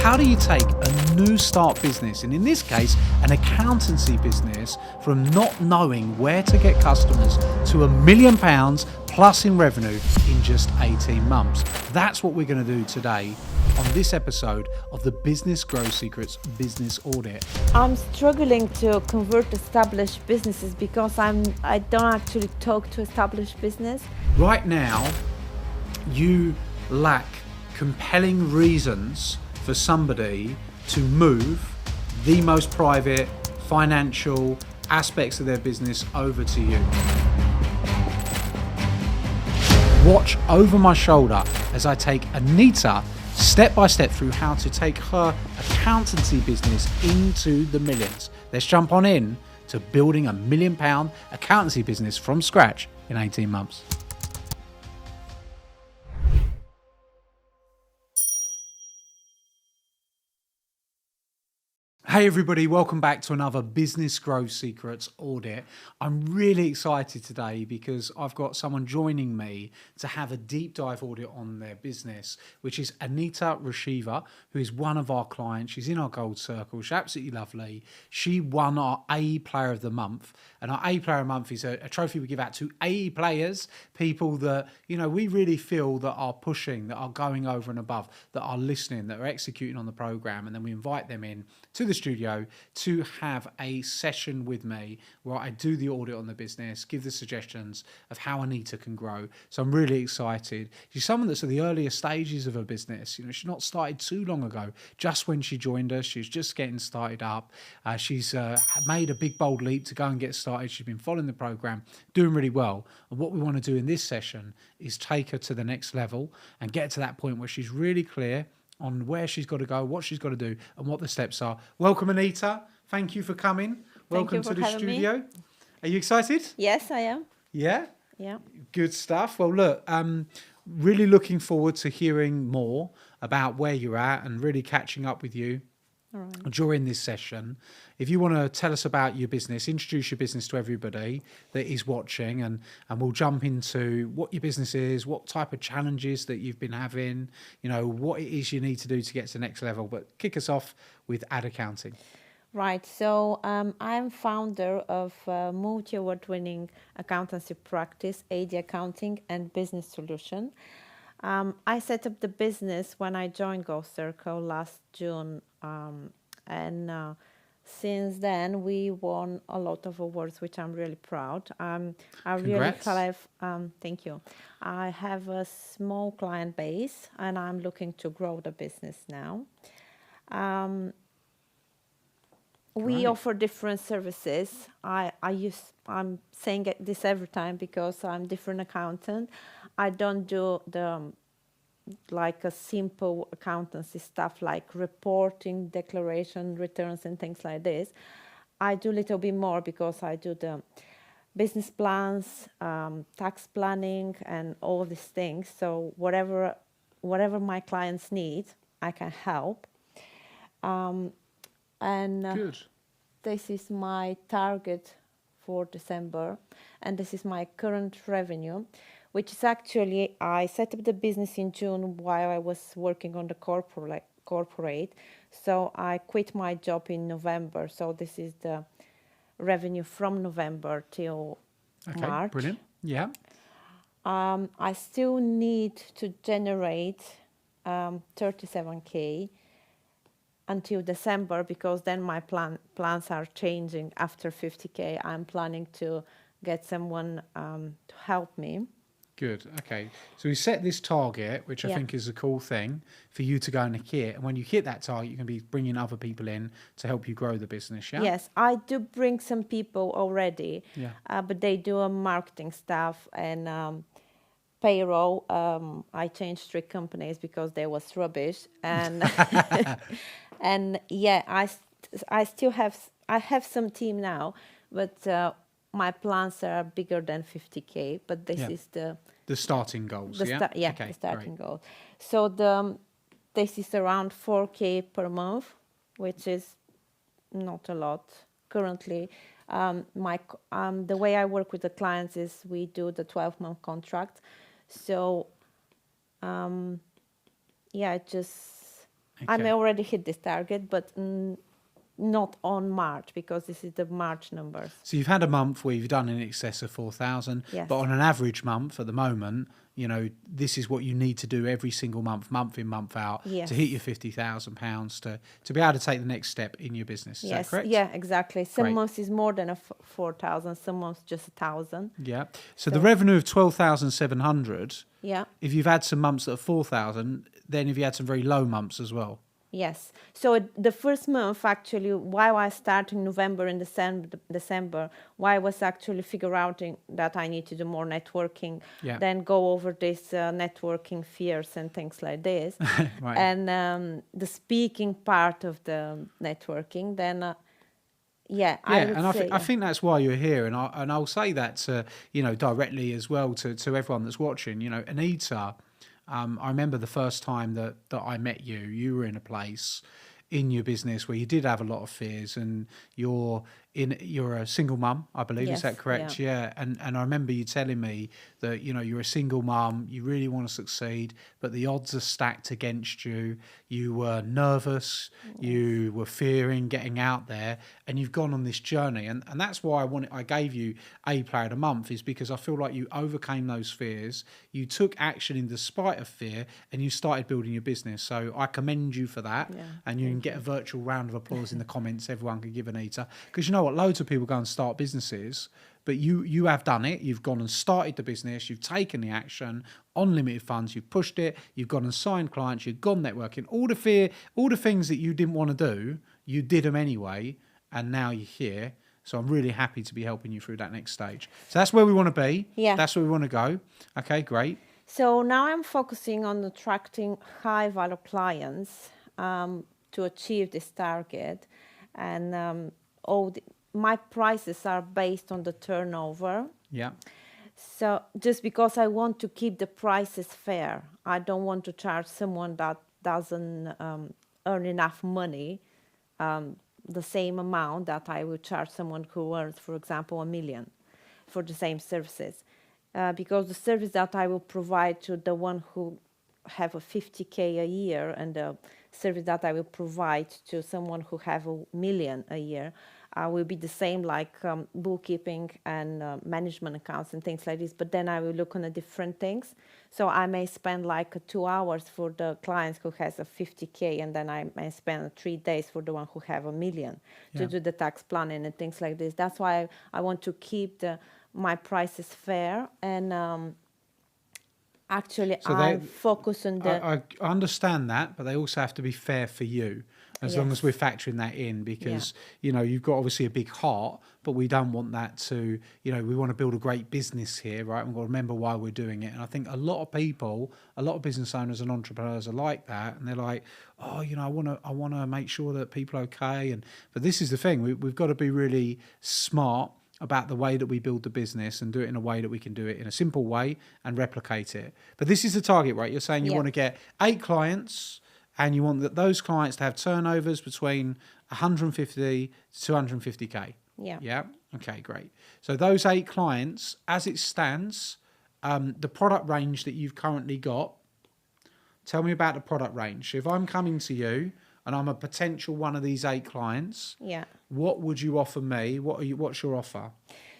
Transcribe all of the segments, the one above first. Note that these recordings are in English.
how do you take a new start business, and in this case, an accountancy business, from not knowing where to get customers to £1 million plus in revenue in just 18 months? That's what we're going to do today on this episode of the Business Growth Secrets Business Audit. I'm struggling to convert established businesses because I don't actually talk to established business. Right now, you lack compelling reasons for somebody to move the most private financial aspects of their business over to you. Watch over my shoulder as I take Anita step by step through how to take her accountancy business into the millions. Let's jump on in to building £1 million accountancy business from scratch in 18 months. Hey everybody, welcome back to another Business Growth Secrets Audit. I'm really excited today because I've got someone joining me to have a deep dive audit on their business, which is Anita, who is one of our clients. She's in our gold circle. She's absolutely lovely. She won our AE Player of the Month, and our AE Player of the Month is a trophy we give out to AE players, people that, you know, we really feel that are pushing, that are going over and above, that are listening, that are executing on the program, and then we invite them in to the studio to have a session with me where I do the audit on the business, give the suggestions of how Anita can grow. So I'm really excited. She's someone that's at the earlier stages of her business. You know, she's not started too long ago. Just when she joined us, she's just getting started up. She's made a big bold leap to go and get started. She's been following the program, doing really well. And what we want to do in this session is take her to the next level and get to that point where she's really clear on where she's got to go, what she's got to do, and what the steps are. Welcome, Anita. Thank you for coming. Welcome to the studio. Are you excited? Yes, I am. Yeah? Yeah. Good stuff. Well, look, really looking forward to hearing more about where you're at and really catching up with you during this session. If you want to tell us about your business, introduce your business to everybody that is watching, and we'll jump into what your business is, what type of challenges that you've been having, you know, what it is you need to do to get to the next level. But kick us off with Ad Accounting. Right. So I'm founder of multi-award-winning accountancy practice, AD Accounting and Business Solution. I set up the business when I joined Go Circle last June, and since then we won a lot of awards, which I'm really proud. Thank you. I have a small client base, and I'm looking to grow the business now. We offer different services. I'm saying this every time because I'm different accountant. I don't do like a simple accountancy stuff like reporting, declaration, returns, and things like this. I do a little bit more because I do the business plans, tax planning, and all these things. So whatever my clients need, I can help. Good. This is my target for December, and this is my current revenue, which is actually, I set up the business in June while I was working on the corporate. So I quit my job in November. So this is the revenue from November till March. Brilliant. Yeah. I still need to generate 37K until December, because then my plans are changing. After 50K, I'm planning to get someone to help me. Good. Okay. So we set this target, which I think is a cool thing for you to go and hit. And when you hit that target, you can be bringing other people in to help you grow the business. Yeah. Yes, I do bring some people already. Yeah. But they do a marketing stuff and payroll. I changed 3 companies because they was rubbish. And and I still have some team now, but my plans are bigger than 50K, but this is the starting goals. The starting goal. So this is around 4K per month, which is not a lot currently. The way I work with the clients is we do the 12-month contract. So I may already hit this target, but not on March, because this is the March numbers. So you've had a month where you've done in excess of 4,000, Yes. but on an average month at the moment, you know, this is what you need to do every single month in, month out, Yes. to hit your £50,000 to be able to take the next step in your business. Is that correct? Yeah, exactly. Some Great. months is more than 4,000, some months just 1,000. Yeah. So the revenue of 12,700. Yeah. If you've had some months that are 4,000, then if you had some very low months as well. Yes. So the first month, actually, why I started in November and December, why I was actually figure out that I need to do more networking, then go over this networking fears and things like this. Right. And the speaking part of the networking, then I think that's why you're here, and I'll say that to, you know, directly as well to everyone that's watching. You know, Anita, I remember the first time that I met you. You were in a place in your business where you did have a lot of fears, and you're a single mum, I believe. Yes, Is that correct? Yeah. And I remember you telling me that, you know, you're a single mum, you really want to succeed, but the odds are stacked against you. You were nervous, you were fearing getting out there, and you've gone on this journey. And that's why I gave you a Player of the Month, is because I feel like you overcame those fears, you took action in despite of fear, and you started building your business. So I commend you for that. Yeah, and you can get a virtual round of applause in the comments. Everyone can give Anita, because you know what, loads of people go and start businesses, but you have done it. You've gone and started the business, you've taken the action on limited funds, you've pushed it, you've gone and signed clients, you've gone networking, all the things that you didn't want to do, you did them anyway, and now you're here. So I'm really happy to be helping you through that next stage. So that's where we want to be. Yeah. That's where we want to go. Okay, great. So now I'm focusing on attracting high value clients to achieve this target, and my prices are based on the turnover. Yeah. So just because I want to keep the prices fair, I don't want to charge someone that doesn't earn enough money the same amount that I would charge someone who earns, for example, $1 million for the same services. Because the service that I will provide to the one who have a 50K a year, and the service that I will provide to someone who have $1 million a year will be the same, like bookkeeping and management accounts and things like this. But then I will look on the different things. So I may spend like 2 hours for the clients who has a 50K, and then I may spend 3 days for the one who have $1 million to do the tax planning and things like this. That's why I want to keep my prices fair, and actually I focus on I understand that, but they also have to be fair for you, as long as we're factoring that in, because you know, you've got obviously a big heart, but we don't want that to, you know, we want to build a great business here, right? We've got to remember why we're doing it. And I think a lot of people, a lot of business owners and entrepreneurs are like that, and they're like, oh, you know, I want to make sure that people are okay. But this is the thing, we've got to be really smart about the way that we build the business, and do it in a way that we can do it in a simple way and replicate it. But this is the target, right? You're saying you want to get 8 clients, and you want those clients to have turnovers between 150 to 250K. Yeah. Yeah. Okay, great. So those 8 clients, as it stands, the product range that you've currently got, tell me about the product range. So if I'm coming to you and I'm a potential one of these 8 clients, what would you offer me? What's your offer?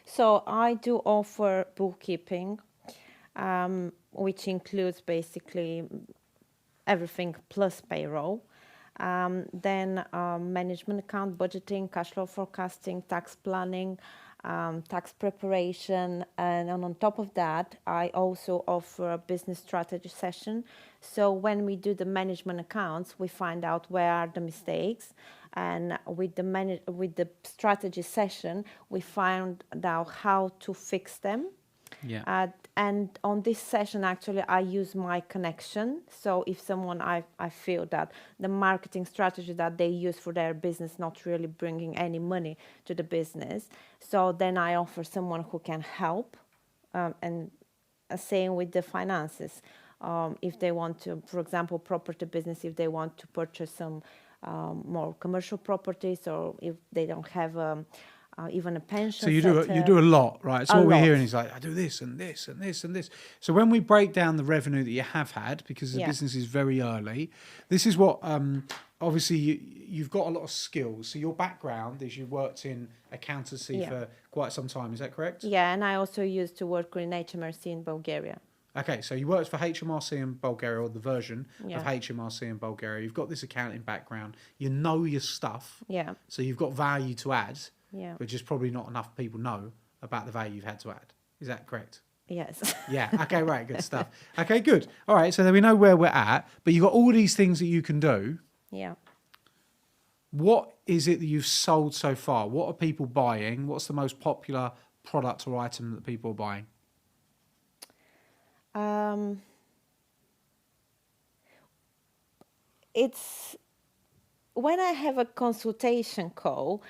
So I do offer bookkeeping, which includes basically everything plus payroll. Then management account, budgeting, cash flow forecasting, tax planning, tax preparation, and on top of that, I also offer a business strategy session. So when we do the management accounts, we find out where are the mistakes, and with the strategy session, we find out how to fix them. Yeah. And on this session, actually, I use my connection. So if someone, I feel that the marketing strategy that they use for their business not really bringing any money to the business, so then I offer someone who can help, and same with the finances. If they want to, for example, property business, if they want to purchase some more commercial properties, or if they don't have even a pension. So you do a lot, right? So what we're hearing is like, I do this and this and this and this. So when we break down the revenue that you have had, because the business is very early, this is what obviously you've got a lot of skills. So your background is you worked in accountancy for quite some time. Is that correct? Yeah, and I also used to work in HMRC in Bulgaria. Okay, so you worked for HMRC in Bulgaria, or the version of HMRC in Bulgaria. You've got this accounting background. You know your stuff. Yeah. So you've got value to add. Yeah. But just probably not enough people know about the value you've had to add. Is that correct? Yes. Yeah. Okay, right. Good stuff. Okay, good. All right, so then we know where we're at, but you've got all these things that you can do. Yeah. What is it that you've sold so far? What are people buying? What's the most popular product or item that people are buying? It's when I have a consultation call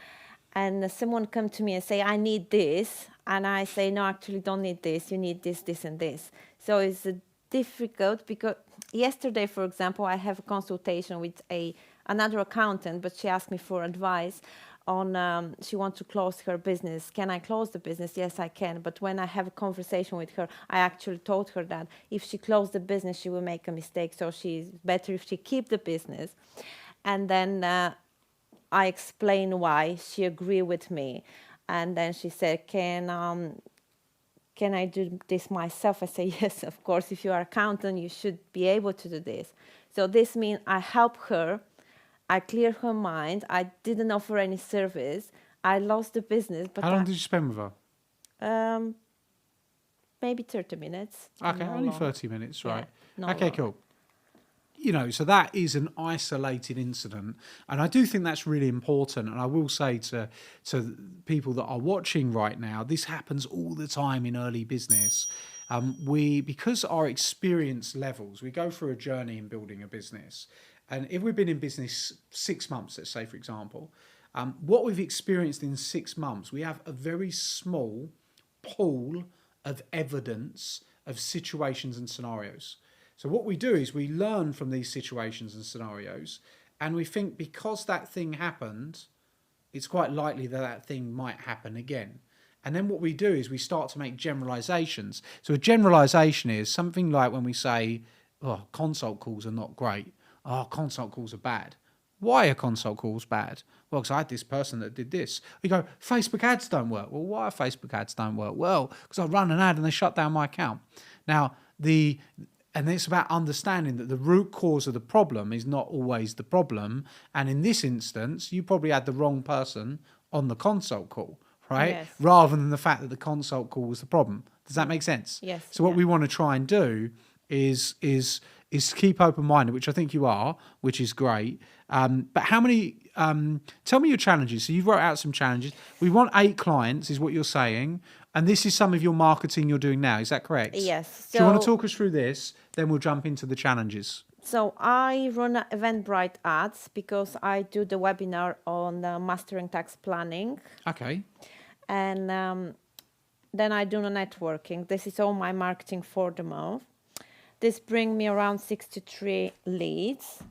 and someone come to me and say, I need this, and I say, no, actually don't need this, you need this, this, and this. So it's difficult because yesterday, for example, I have a consultation with another accountant, but she asked me for advice on, she wants to close her business. Can I close the business? Yes, I can. But when I have a conversation with her, I actually told her that if she closed the business, she will make a mistake. So she's better if she keep the business. And then I explained why. She agreed with me. And then she said, can I do this myself? I say, yes, of course. If you are an accountant, you should be able to do this. So this means I help her. I cleared her mind. I didn't offer any service. I lost the business. But how long did you spend with her? Maybe 30 minutes. Okay, only 30 minutes, right. Yeah, okay, cool. You know, so that is an isolated incident. And I do think that's really important. And I will say to people that are watching right now, this happens all the time in early business. Because our experience levels, we go through a journey in building a business. And if we've been in business 6 months, let's say, for example, what we've experienced in 6 months, we have a very small pool of evidence of situations and scenarios. So what we do is we learn from these situations and scenarios, and we think because that thing happened, it's quite likely that that thing might happen again. And then what we do is we start to make generalizations. So a generalization is something like when we say, oh, consult calls are not great. Oh, consult calls are bad. Why are consult calls bad? Well, because I had this person that did this. You go, Facebook ads don't work. Well, why Facebook ads don't work? Well, because I run an ad and they shut down my account. Now, and it's about understanding that the root cause of the problem is not always the problem. And in this instance, you probably had the wrong person on the consult call, right? Yes. Rather than the fact that the consult call was the problem. Does that make sense? Yes. So what we want to try and do is keep open-minded, which I think you are, which is great. But how many, tell me your challenges. So you've wrote out some challenges. We want 8 clients is what you're saying. And this is some of your marketing you're doing now. Is that correct? Yes. Do you want to talk us through this? Then we'll jump into the challenges. So I run Eventbrite ads because I do the webinar on mastering tax planning. Okay. And then I do the networking. This is all my marketing for the month. This brings me around 63 leads.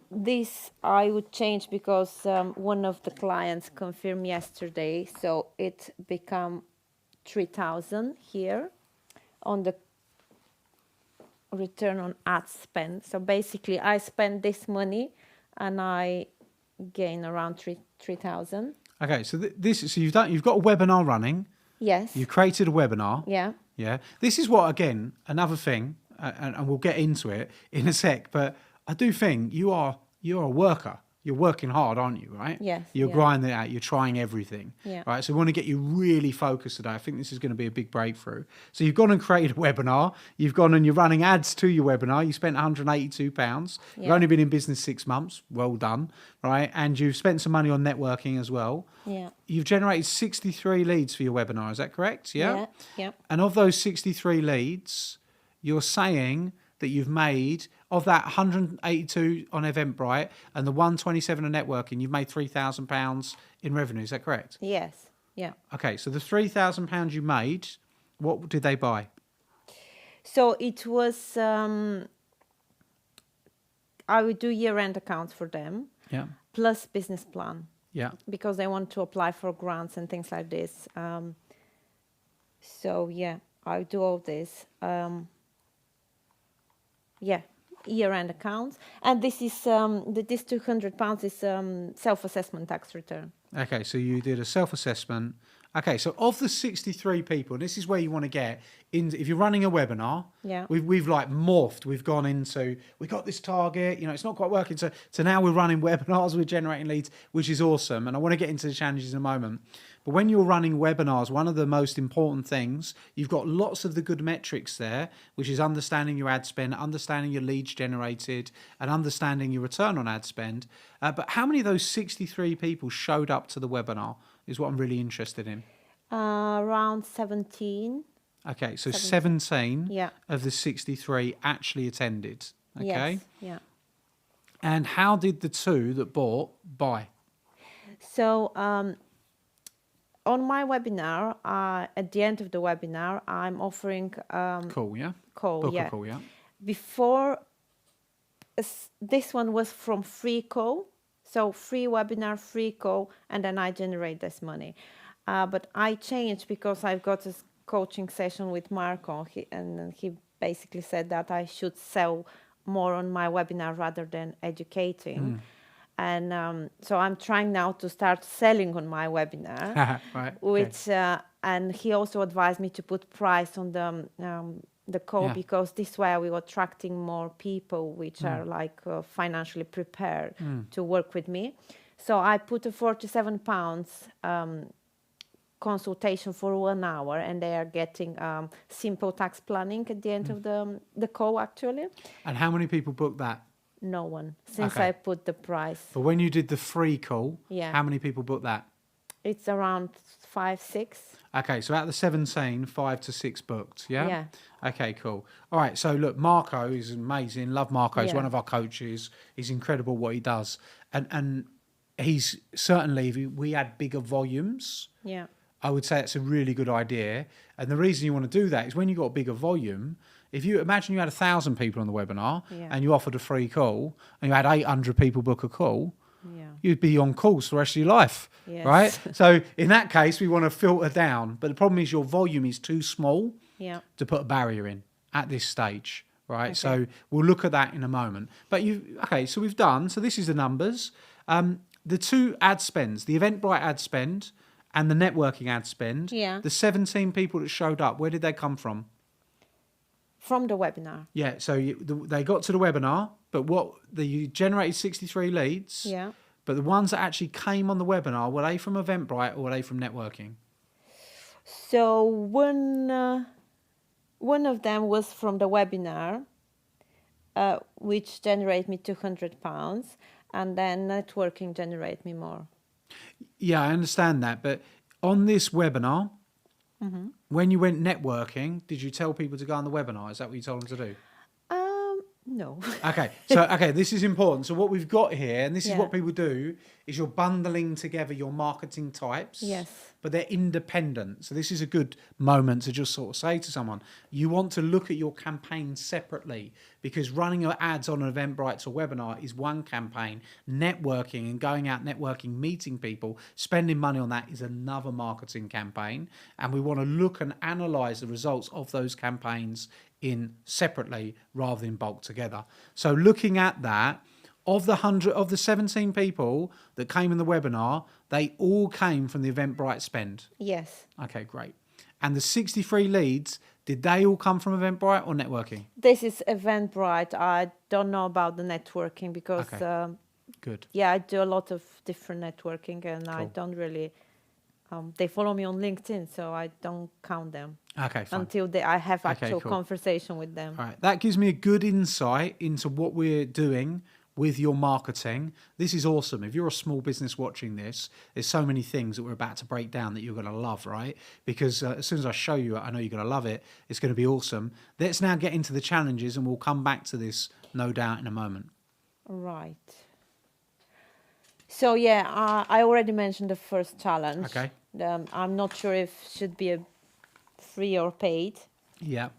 This I would change because one of the clients confirmed yesterday, so it become 3,000 here on the return on ad spend. So basically, I spend this money and I gain around 3,000. Okay, so you've got a webinar running. Yes. You created a webinar. Yeah. Yeah. This is what, again, another thing, and we'll get into it in a sec, but I do think you're a worker. You're working hard, aren't you, right? Yes. You're grinding it out. You're trying everything. Yeah. Right. So we want to get you really focused today. I think this is going to be a big breakthrough. So you've gone and created a webinar. You've gone and you're running ads to your webinar. You spent £182. Yeah. You've only been in business 6 months. Well done. Right. And you've spent some money on networking as well. Yeah. You've generated 63 leads for your webinar. Is that correct? Yeah. Yeah. Yeah. And of those 63 leads, you're saying that you've made, of that 182 on Eventbrite and the 127 on networking, you've made £3,000 in revenue. Is that correct? Yes. Yeah. Okay, so the £3,000 you made, what did they buy? So it was, I would do year-end accounts for them. Yeah. Plus business plan. Yeah. because they want to apply for grants and things like this. So yeah, I do all this. Yeah, year-end accounts, and this is this £200 is self-assessment tax return. Okay, so you did a self-assessment. Okay, so of the 63 people, and this is where you want to get in. If you're running a webinar, Yeah. we've like morphed. We've gone into, we got this target, you know, it's not quite working. So now we're running webinars, we're generating leads, which is awesome. And I want to get into the challenges in a moment. But when you're running webinars, one of the most important things, you've got lots of the good metrics there, which is understanding your ad spend, understanding your leads generated, and understanding your return on ad spend. But how many of those 63 people showed up to the webinar is what I'm really interested in. Around 17. Okay, so 17 Yeah. of the 63 actually attended. Okay. Yes. Yeah. And how did the two that bought buy? So on my webinar, at the end of the webinar, I'm offering Call, yeah? call. Book Yeah. a call, yeah? Before, this one was from free call. So free webinar, free call, and then I generate this money. But I changed because I've got a coaching session with Marco, and he basically said that I should sell more on my webinar rather than educating. And so I'm trying now to start selling on my webinar, Right. which and he also advised me to put price on the call, Yeah. because this way we are attracting more people which are like financially prepared to work with me. So I put a £47 consultation for 1 hour, and they are getting simple tax planning at the end of the call actually. And how many people booked that? No one, since Okay. I put the price. But when you did the free call, Yeah. how many people booked that? It's around 5, 6. Okay, so out of the 17, 5 to 6 booked, yeah? Yeah. Okay, cool. All right, so look, Marco is amazing. Love Marco. He's Yeah. one of our coaches. He's incredible what he does. And he's certainly, if we had bigger volumes, Yeah. I would say it's a really good idea. And the reason you want to do that is when you've got a bigger volume, if you imagine you had 1,000 people on the webinar Yeah. and you offered a free call and you had 800 people book a call, Yeah. you'd be on calls for the rest of your life, Yes. right? So in that case, we want to filter down. But the problem is your volume is too small Yeah. to put a barrier in at this stage, right? Okay. So we'll look at that in a moment. But so we've done, so this is the numbers. The two ad spends, the Eventbrite ad spend and the networking ad spend, Yeah. the 17 people that showed up, where did they come from? From the webinar. Yeah, so they got to the webinar, but you generated 63 leads. Yeah. But the ones that actually came on the webinar, were they from Eventbrite or were they from networking? So one of them was from the webinar, which generated me £200, and then networking generated me more. Yeah, I understand that. But on this webinar, when you went networking, did you tell people to go on the webinar? Is that what you told them to do? No. Okay, this is important. So what we've got here, and this is Yeah. what people do, is you're bundling together your marketing types. Yes. But they're independent. So this is a good moment to just sort of say to someone, you want to look at your campaign separately, because running your ads on an Eventbrite to webinar is one campaign. Networking and going out networking, meeting people, spending money on that is another marketing campaign. And we want to look and analyze the results of those campaigns in separately rather than bulk together. So looking at that, of the 17 people that came in the webinar, they all came from the Eventbrite spend. Yes. Okay, great. And the 63 leads, did they all come from Eventbrite or networking? This is Eventbrite. I don't know about the networking because, Okay. Good. yeah, I do a lot of different networking, and I Cool. don't really. They follow me on LinkedIn, so I don't count them Okay, fine. until I have Okay, actual cool. conversation with them. All right, that gives me a good insight into what we're doing with your marketing. This is awesome. If you're a small business watching this, there's so many things that we're about to break down that you're going to love, right? Because as soon as I show you it, I know you're going to love it. It's going to be awesome. Let's now get into the challenges, and we'll come back to this, no doubt, in a moment. Right. So yeah, I already mentioned the first challenge. Okay. I'm not sure if it should be a free or paid. Yeah.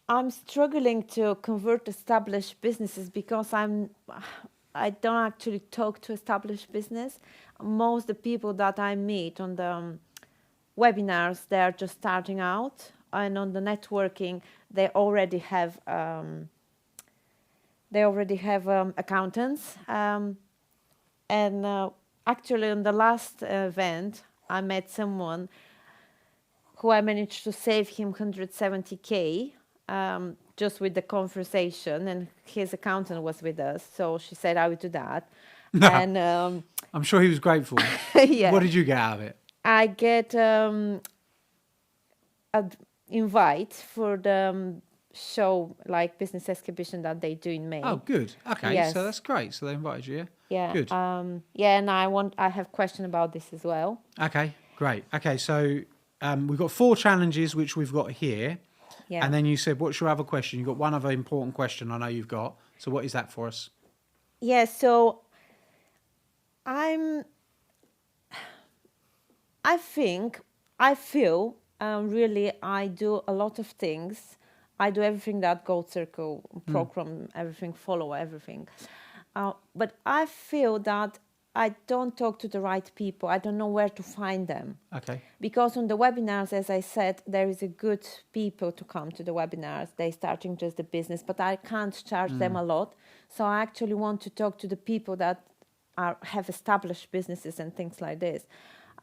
I'm struggling to convert established businesses because I don't actually talk to established business. Most the people that I meet on the webinars, they are just starting out, and on the networking, they already have accountants. And actually, on the last event, I met someone who I managed to save him 170K just with the conversation, and his accountant was with us. So she said, I would do that. And I'm sure he was grateful. yeah. What did you get out of it? I get an invite for the show, like business exhibition that they do in May. Oh, good. Okay, Yes. so that's great. So they invited you, yeah? Yeah. Good. Yeah, and I have question about this as well. Okay, great. Okay, so we've got 4 challenges which we've got here. Yeah. And then you said, what's your other question? You've got one other important question I know you've got. So what is that for us? Yeah, so I feel really I do a lot of things. I do everything that Gold Circle program, everything, follow everything. But I feel that I don't talk to the right people. I don't know where to find them. Okay. Because on the webinars, as I said, there is a good people to come to the webinars. They're starting just the business, but I can't charge them a lot. So I actually want to talk to the people that have established businesses and things like this.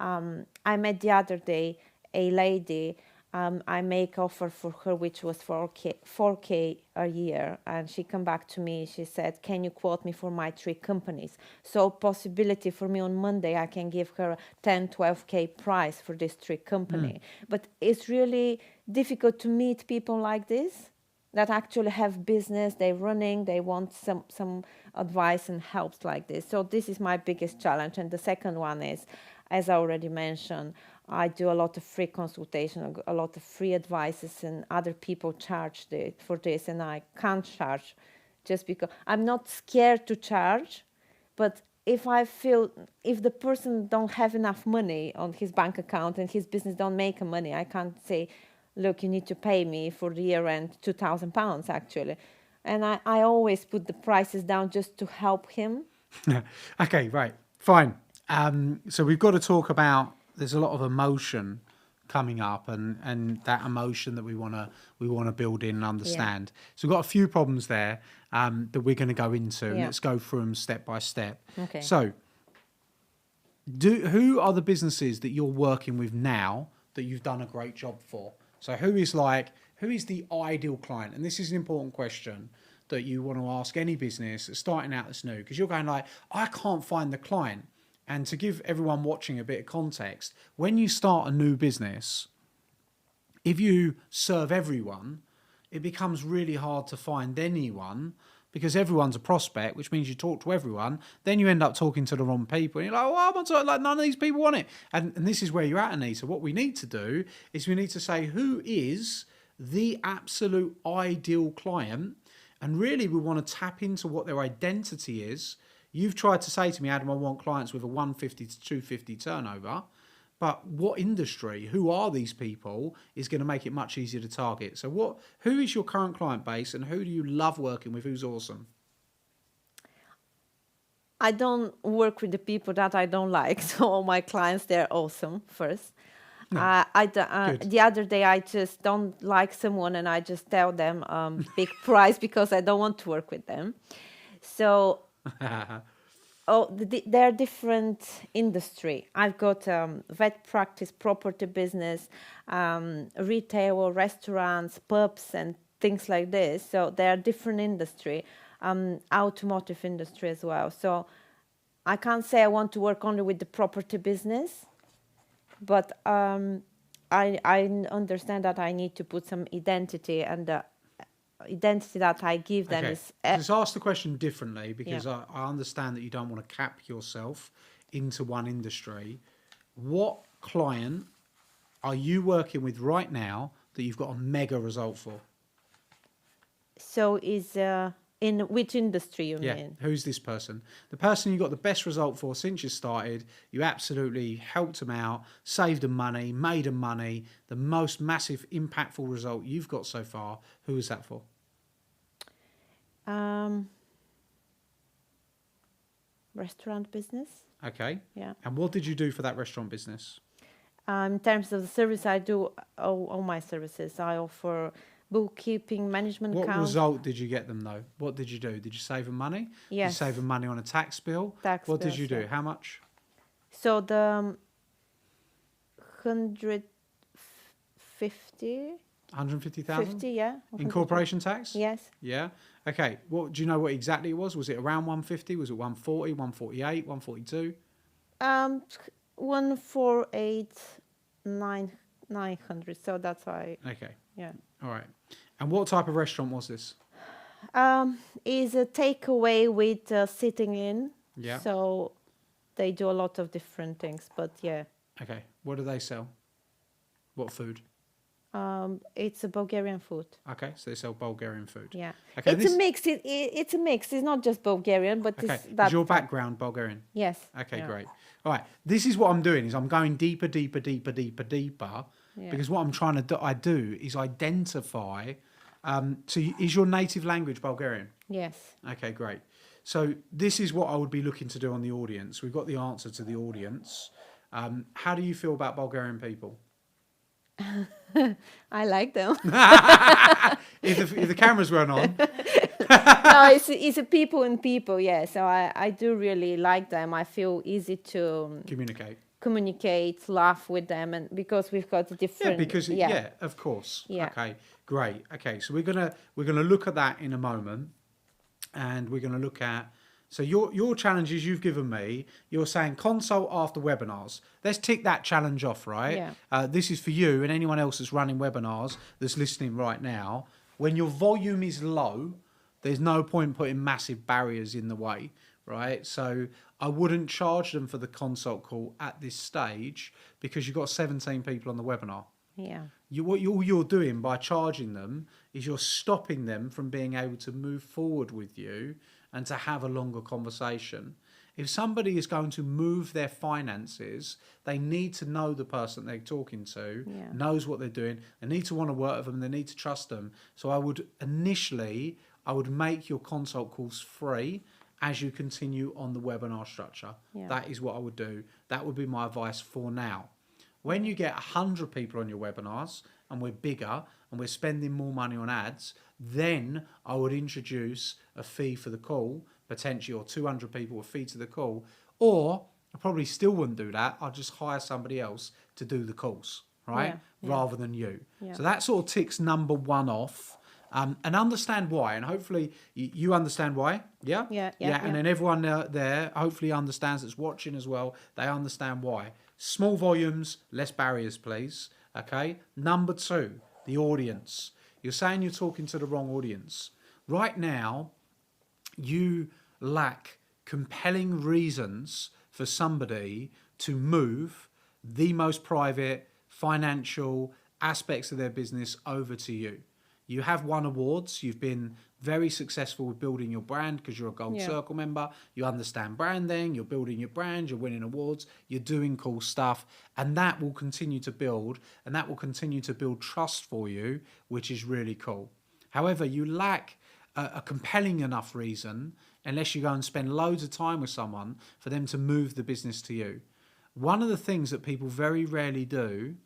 I met the other day a lady. I make offer for her, which was 4K a year, and she come back to me. She said, "Can you quote me for my 3 companies?" So possibility for me on Monday, I can give her 10, 12K price for this 3 company. But it's really difficult to meet people like this that actually have business, they're running, they want some advice and helps like this. So this is my biggest challenge. And the second one is, as I already mentioned, I do a lot of free consultation, a lot of free advices, and other people charge for this, and I can't charge just because I'm not scared to charge. But if I feel, if the person don't have enough money on his bank account and his business don't make money, I can't say, look, you need to pay me for the year end £2,000 actually. And I always put the prices down just to help him. Okay, right, fine. So we've got to talk about, there's a lot of emotion coming up, and that emotion that we want to build in and understand. Yeah. So we've got a few problems there that we're going to go into. Yeah. And let's go through them step by step. Okay. So who are the businesses that you're working with now that you've done a great job for? So who is the ideal client? And this is an important question that you want to ask any business that's starting out that's new, because you're going like, I can't find the client. And to give everyone watching a bit of context, when you start a new business, if you serve everyone, it becomes really hard to find anyone, because everyone's a prospect, which means you talk to everyone. Then you end up talking to the wrong people. And you're like, oh, I'm talking, like, none of these people want it. And this is where you're at, Anita. What we need to do is we need to say, who is the absolute ideal client? And really, we want to tap into what their identity is. You've tried to say to me, Adam, I want clients with a 150 to 250 turnover. But what industry, who are these people, is going to make it much easier to target. So who is your current client base, and who do you love working with? Who's awesome? I don't work with the people that I don't like. So all my clients, they're awesome first. No. The other day, I just don't like someone, and I just tell them big price because I don't want to work with them. So... they're different industry. I've got vet practice, property business, retail, restaurants, pubs, and things like this. So they're different industry, automotive industry as well. So I can't say I want to work only with the property business, but I understand that I need to put some identity, and the identity that I give them is... Let's ask the question differently, because I understand that you don't want to cap yourself into one industry. What client are you working with right now that you've got a mega result for? So is in which industry you mean? Who's this person? The person you got the best result for since you started. You absolutely helped them out, saved them money, made them money. The most massive, impactful result you've got so far. Who is that for? restaurant business. Okay. Yeah. And what did you do for that restaurant business? In terms of the service, I do all my services. I offer bookkeeping, management What account. result did you get them though? What did you do? Did you save them money? Did you Yes. save them money on a tax bill? Tax What did bills, you do? yeah. How much? So the 150, 150,000? 50, yeah. In corporation tax? Yes. Yeah. Okay. What do you know what exactly it was? Was it around 150? Was it 140, 148, 142? 900. So that's why. Okay. Yeah. All right. And what type of restaurant was this? Is a takeaway with sitting in. Yeah. So they do a lot of different things, but yeah. Okay. What do they sell? What food? It's a Bulgarian food. Okay. So they sell Bulgarian food. Yeah. Okay. It's a mix. It's a mix. It's not just Bulgarian, but Okay. it's that. Is your background Bulgarian? Yes. Okay, Yeah. great. All right. This is what I'm doing is I'm going deeper. Yeah. Because what I'm trying to do is identify. So is your native language Bulgarian? Yes. Okay, great. So this is what I would be looking to do on the audience. We've got the answer to the audience. How do you feel about Bulgarian people? I like them. If the cameras weren't on, No, it's a people and people. Yeah. So I do really like them. I feel easy to communicate, laugh with them, and because we've got different. Of course. Yeah. Okay, great. Okay, so we're gonna look at that in a moment, and we're gonna look at. So your challenges you've given me, you're saying consult after webinars. Let's tick that challenge off, right? Yeah. This is for you and anyone else that's running webinars that's listening right now. When your volume is low, there's no point putting massive barriers in the way, right? So I wouldn't charge them for the consult call at this stage because you've got 17 people on the webinar. Yeah. All you're doing by charging them is you're stopping them from being able to move forward with you and to have a longer conversation. If somebody is going to move their finances, they need to know the person they're talking to, knows what they're doing. They need to want to work with them. They need to trust them. So I would make your consult calls free as you continue on the webinar structure. Yeah. That is what I would do. That would be my advice for now. When you get 100 people on your webinars and we're bigger and we're spending more money on ads, then I would introduce a fee for the call, potentially, or 200 people a fee to the call. Or I probably still wouldn't do that. I'll just hire somebody else to do the calls, right? Rather than you. Yeah. So that sort of ticks number one off. And understand why, and hopefully you understand why. Yeah? Yeah. And then everyone there hopefully understands that's watching as well. They understand why. Small volumes, less barriers, please. Okay. Number two, the audience. You're saying you're talking to the wrong audience. Right now, you lack compelling reasons for somebody to move the most private financial aspects of their business over to you. You have won awards. You've been very successful with building your brand because you're a Gold Circle member. You understand branding. You're building your brand. You're winning awards. You're doing cool stuff. And that will continue to build. And that will continue to build trust for you, which is really cool. However, you lack a compelling enough reason unless you go and spend loads of time with someone for them to move the business to you. One of the things that people very rarely do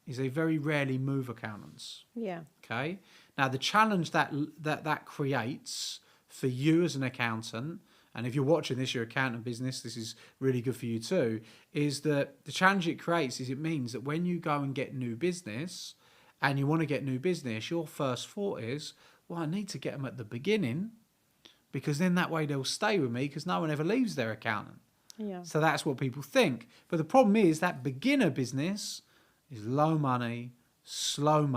is they very rarely move accountants. Yeah. Okay. Now, the challenge that creates for you as an accountant, and if you're watching this, your accountant business, this is really good for you too, is that the challenge it creates is it means that when you go and get new business and you want to get new business, your first thought is, well, I need to get them at the beginning because then that way they'll stay with me because no one ever leaves their accountant. Yeah. So that's what people think. But the problem is that beginner business is low money, slow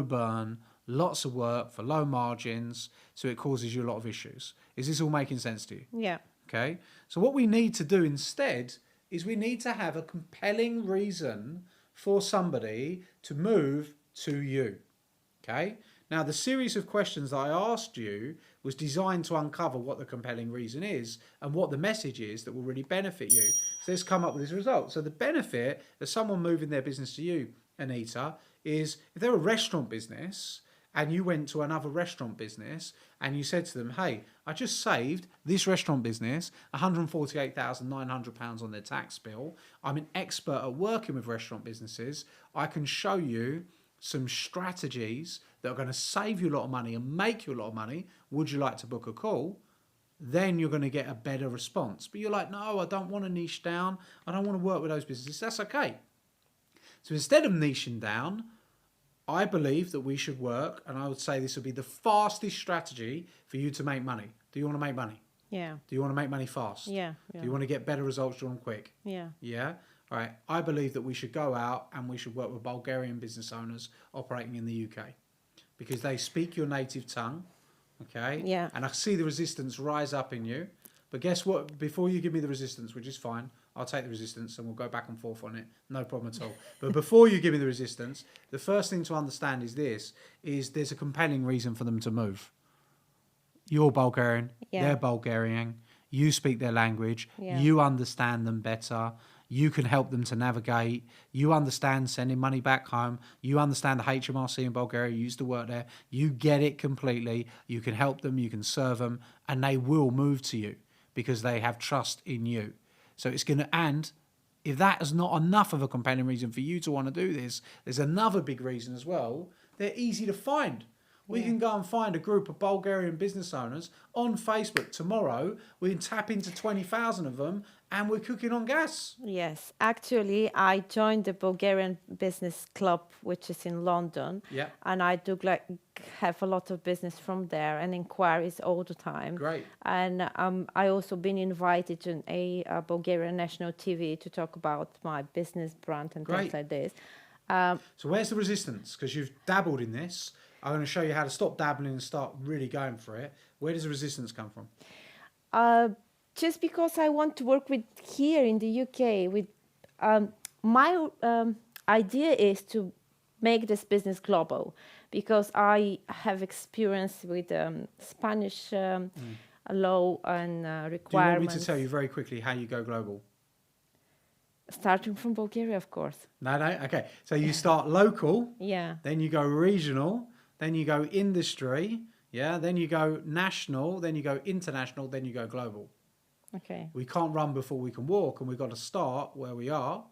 burn, lots of work for low margins, so it causes you a lot of issues. Is this all making sense to you? Yeah. Okay. So what we need to do instead is we need to have a compelling reason for somebody to move to you. Okay. Now, the series of questions that I asked you was designed to uncover what the compelling reason is and what the message is that will really benefit you. So let's come up with this result. So the benefit of someone moving their business to you, Anita, is if they're a restaurant business and you went to another restaurant business and you said to them, hey, I just saved this restaurant business £148,900 on their tax bill. I'm an expert at working with restaurant businesses. I can show you some strategies that are going to save you a lot of money and make you a lot of money. Would you like to book a call? Then you're going to get a better response. But you're like, no, I don't want to niche down. I don't want to work with those businesses. That's okay. So instead of niching down, I believe that we should work, and I would say this would be the fastest strategy for you to make money. Do you want to make money? Yeah. Do you want to make money fast? Yeah. Do you want to get better results? Do you want them quick? Yeah. Yeah? All right. I believe that we should go out and we should work with Bulgarian business owners operating in the UK because they speak your native tongue, okay? Yeah. And I see the resistance rise up in you. But guess what? Before you give me the resistance, which is fine, I'll take the resistance and we'll go back and forth on it. No problem at all. But before you give me the resistance, the first thing to understand is there's a compelling reason for them to move. You're Bulgarian, they're Bulgarian, you speak their language, you understand them better, you can help them to navigate, you understand sending money back home, you understand the HMRC in Bulgaria, you used to work there, you get it completely, you can help them, you can serve them, and they will move to you because they have trust in you. So it's going to, and if that is not enough of a compelling reason for you to want to do this, there's another big reason as well. They're easy to find. We can go and find a group of Bulgarian business owners on Facebook tomorrow. We can tap into 20,000 of them and we're cooking on gas. Yes. Actually, I joined the Bulgarian Business Club, which is in London. Yeah. And I do have a lot of business from there and inquiries all the time. Great. And I also been invited to a Bulgarian national TV to talk about my business brand and things like this. So where's the resistance? Because you've dabbled in this. I'm going to show you how to stop dabbling and start really going for it. Where does the resistance come from? Just because I want to work with here in the UK. With my idea is to make this business global because I have experience with Spanish law and requirements. Do you want me to tell you very quickly how you go global? Starting from Bulgaria, of course. No, okay. So you start local. Yeah. Then you go regional. Then you go industry, then you go national, then you go international, then you go global. Okay. We can't run before we can walk, and we've got to start where we are.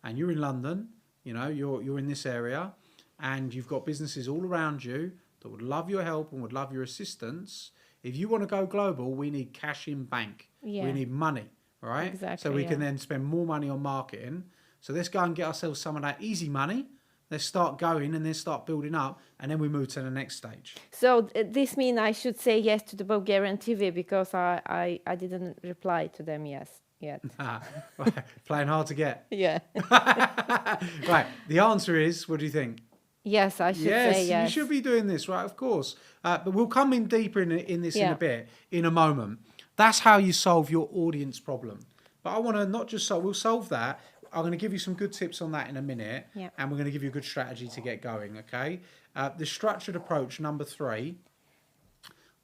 And you're in London, you're in this area, and you've got businesses all around you that would love your help and would love your assistance. If you want to go global, we need cash in bank. Yeah. We need money, all right? Exactly, so we can then spend more money on marketing. So let's go and get ourselves some of that easy money. Let's start going and then start building up, and then we move to the next stage. So this means I should say yes to the Bulgarian TV because I didn't reply to them yet. Right. Playing hard to get. Yeah. Right. The answer is, what do you think? Yes, I should say yes. You should be doing this, right? Of course. But we'll come in deeper in this in a bit, in a moment. That's how you solve your audience problem. But I want to not just solve, we'll solve that. I'm going to give you some good tips on that in a minute, and we're going to give you a good strategy to get going, okay? The structured approach, number 3,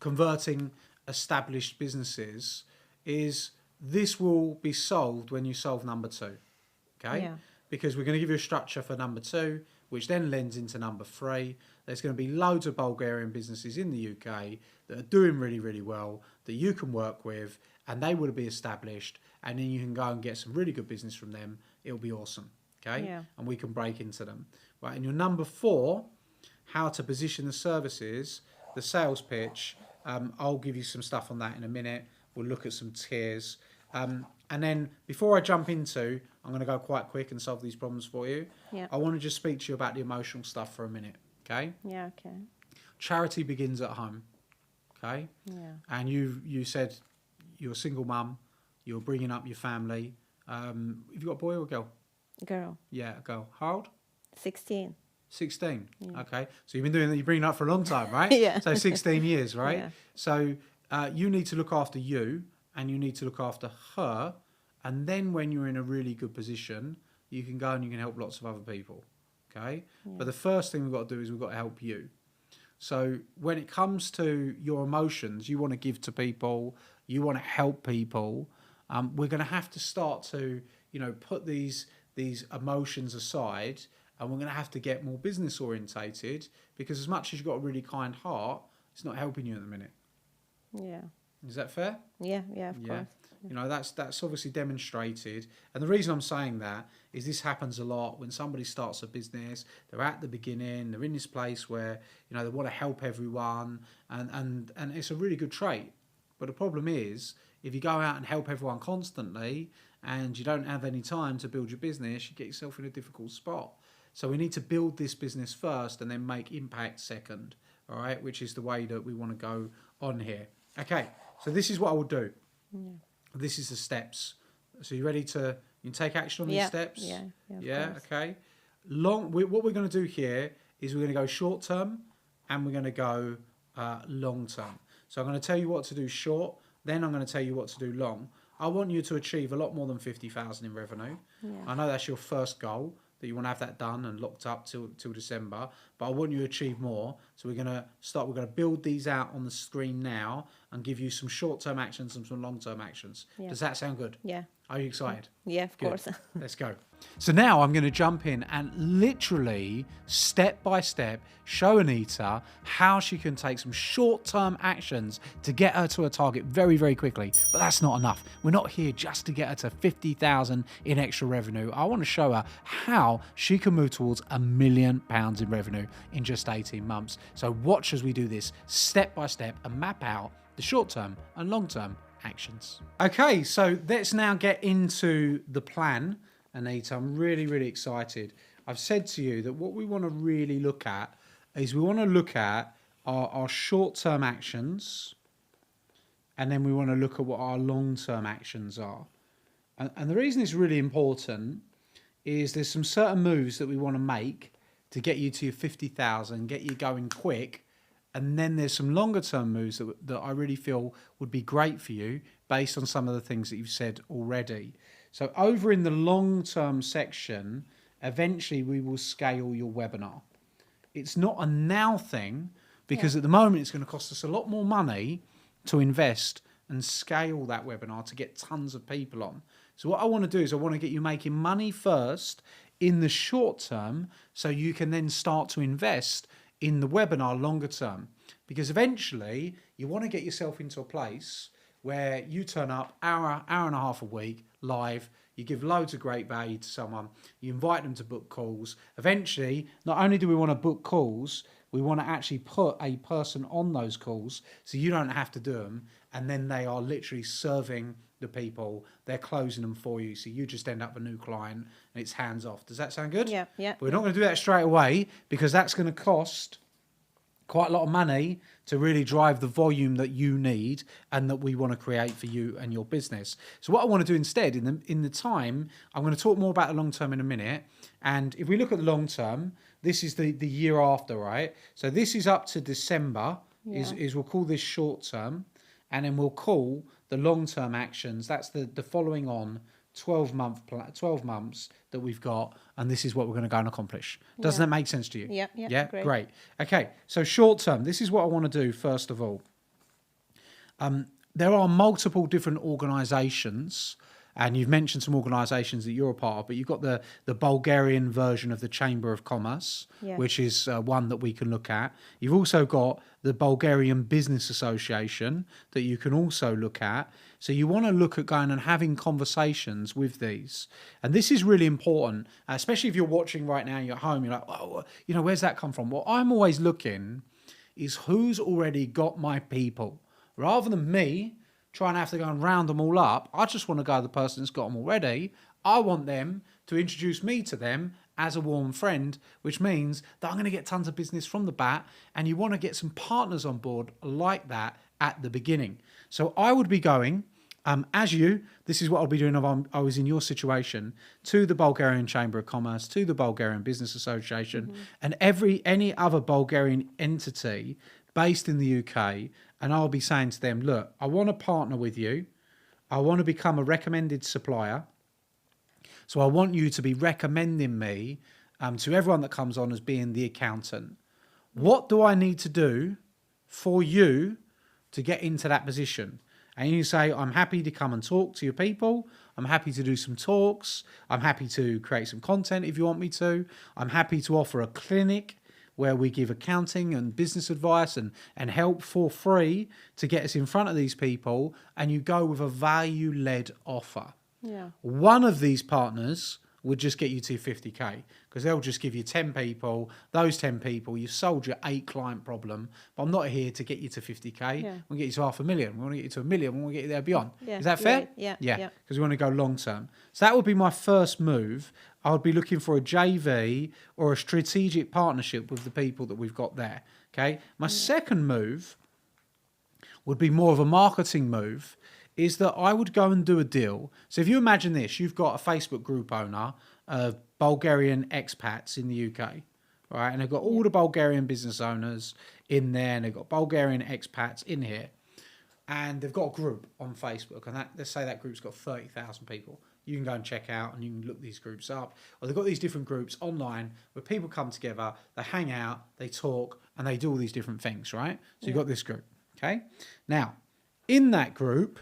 converting established businesses, is this will be solved when you solve number 2, okay? Yeah. Because we're going to give you a structure for number 2, which then lends into number 3. There's going to be loads of Bulgarian businesses in the UK that are doing really, really well, that you can work with, and they will be established, and then you can go and get some really good business from them. It'll be awesome, okay? Yeah. And we can break into them. Right, and your number 4, how to position the services, the sales pitch. I'll give you some stuff on that in a minute. We'll look at some tiers. And then before I jump into, I'm going to go quite quick and solve these problems for you. Yeah. I want to just speak to you about the emotional stuff for a minute, okay? Yeah, okay. Charity begins at home, okay? Yeah. And you said you're a single mum, you're bringing up your family. Have you got a boy or a girl? Girl. Yeah, a girl. How old? 16. 16. Yeah. Okay. So you've been doing that, you're bringing up for a long time, right? Yeah. So 16 years, right? Yeah. So you need to look after you and you need to look after her. And then when you're in a really good position, you can go and you can help lots of other people. Okay. Yeah. But the first thing we've got to do is we've got to help you. So when it comes to your emotions, you want to give to people, you want to help people. We're going to have to start to, put these emotions aside, and we're going to have to get more business orientated, because as much as you've got a really kind heart, it's not helping you at the minute. Yeah. Is that fair? Yeah, of course. You know, that's obviously demonstrated. And the reason I'm saying that is this happens a lot when somebody starts a business. They're at the beginning. They're in this place where, you know, they want to help everyone. And it's a really good trait. But the problem is, if you go out and help everyone constantly and you don't have any time to build your business, you get yourself in a difficult spot. So we need to build this business first and then make impact second. All right, which is the way that we want to go on here. Okay, so this is what I will do. Yeah. This is the steps. So you ready to take action on these steps? Yeah. Okay. What we're going to do here is we're going to go short term and we're going to go long term. So I'm going to tell you what to do short, then I'm going to tell you what to do long. I want you to achieve a lot more than 50,000 in revenue. Yeah. I know that's your first goal, that you want to have that done and locked up till December, but I want you to achieve more. So we're going to build these out on the screen now and give you some short-term actions and some long-term actions. Yeah. Does that sound good? Yeah. Are you excited? Yeah, of course. Let's go. So now I'm going to jump in and literally step by step show Anita how she can take some short-term actions to get her to a target very, very quickly. But that's not enough. We're not here just to get her to 50,000 in extra revenue. I want to show her how she can move towards £1 million in revenue in just 18 months. So watch as we do this step by step and map out the short-term and long-term actions. Okay, so let's now get into the plan, Anita. I'm really, really excited. I've said to you that what we want to really look at is we want to look at our short-term actions, and then we want to look at what our long-term actions are. And the reason it's really important is there's some certain moves that we want to make to get you to your 50,000, get you going quick. And then there's some longer term moves that I really feel would be great for you based on some of the things that you've said already. So over in the long term section, eventually we will scale your webinar. It's not a now thing, because at the moment it's going to cost us a lot more money to invest and scale that webinar to get tons of people on. So what I want to do is I want to get you making money first in the short term, so you can then start to invest in the webinar longer term, because eventually you want to get yourself into a place where you turn up hour and a half a week live, you give loads of great value to someone, you invite them to book calls. Eventually, not only do we want to book calls, we want to actually put a person on those calls so you don't have to do them, and then they are literally serving the people, they're closing them for you, so you just end up a new client and it's hands off. Does that sound good? Yeah. But we're not going to do that straight away, because that's going to cost quite a lot of money to really drive the volume that you need and that we want to create for you and your business. So what I want to do instead, in the time, I'm going to talk more about the long term in a minute. And if we look at the long term, this is the year after, right? So this is up to December, is we'll call this short term, and then we'll call the long term actions. That's the following on 12 months that we've got, and this is what we're going to go and accomplish. Doesn't that make sense to you? Yeah, great. Okay, so short term, this is what I want to do first of all. There are multiple different organizations, and you've mentioned some organizations that you're a part of, but you've got the Bulgarian version of the Chamber of Commerce, which is one that we can look at. You've also got the Bulgarian Business Association that you can also look at. So you want to look at going and having conversations with these. And this is really important, especially if you're watching right now, you're at home, you're like, oh, you know, where's that come from? Well, I'm always looking is who's already got my people. Rather than me trying to have to go and round them all up, I just want to go to the person that's got them already. I want them to introduce me to them as a warm friend, which means that I'm going to get tons of business from the bat, and you want to get some partners on board like that at the beginning. So I would be going, this is what I'll be doing if I was in your situation, to the Bulgarian Chamber of Commerce, to the Bulgarian Business Association, and any other Bulgarian entity based in the UK, and I'll be saying to them, look, I want to partner with you. I want to become a recommended supplier. So I want you to be recommending me to everyone that comes on as being the accountant. What do I need to do for you to get into that position? And you say, I'm happy to come and talk to your people. I'm happy to do some talks. I'm happy to create some content if you want me to. I'm happy to offer a clinic where we give accounting and business advice and help for free to get us in front of these people. And you go with a value-led offer. Yeah. One of these partners would just get you to 50K because they'll just give you 10 people. Those 10 people, you've solved your 8 client problem. But I'm not here to get you to 50K. Yeah. We'll get you to 500,000. We want to get you to 1 million. We want to get you there beyond. Yeah. Is that fair? Yeah. Yeah. Because we want to go long term. So that would be my first move. I would be looking for a JV or a strategic partnership with the people that we've got there. Okay. My second move would be more of a marketing move, is that I would go and do a deal. So if you imagine this, you've got a Facebook group owner of Bulgarian expats in the UK, right? And they've got all the Bulgarian business owners in there, and they've got Bulgarian expats in here. And they've got a group on Facebook, and let's say that group's got 30,000 people. You can go and check out, and you can look these groups up. Or they've got these different groups online where people come together, they hang out, they talk, and they do all these different things, right? So you've got this group, okay? Now, in that group,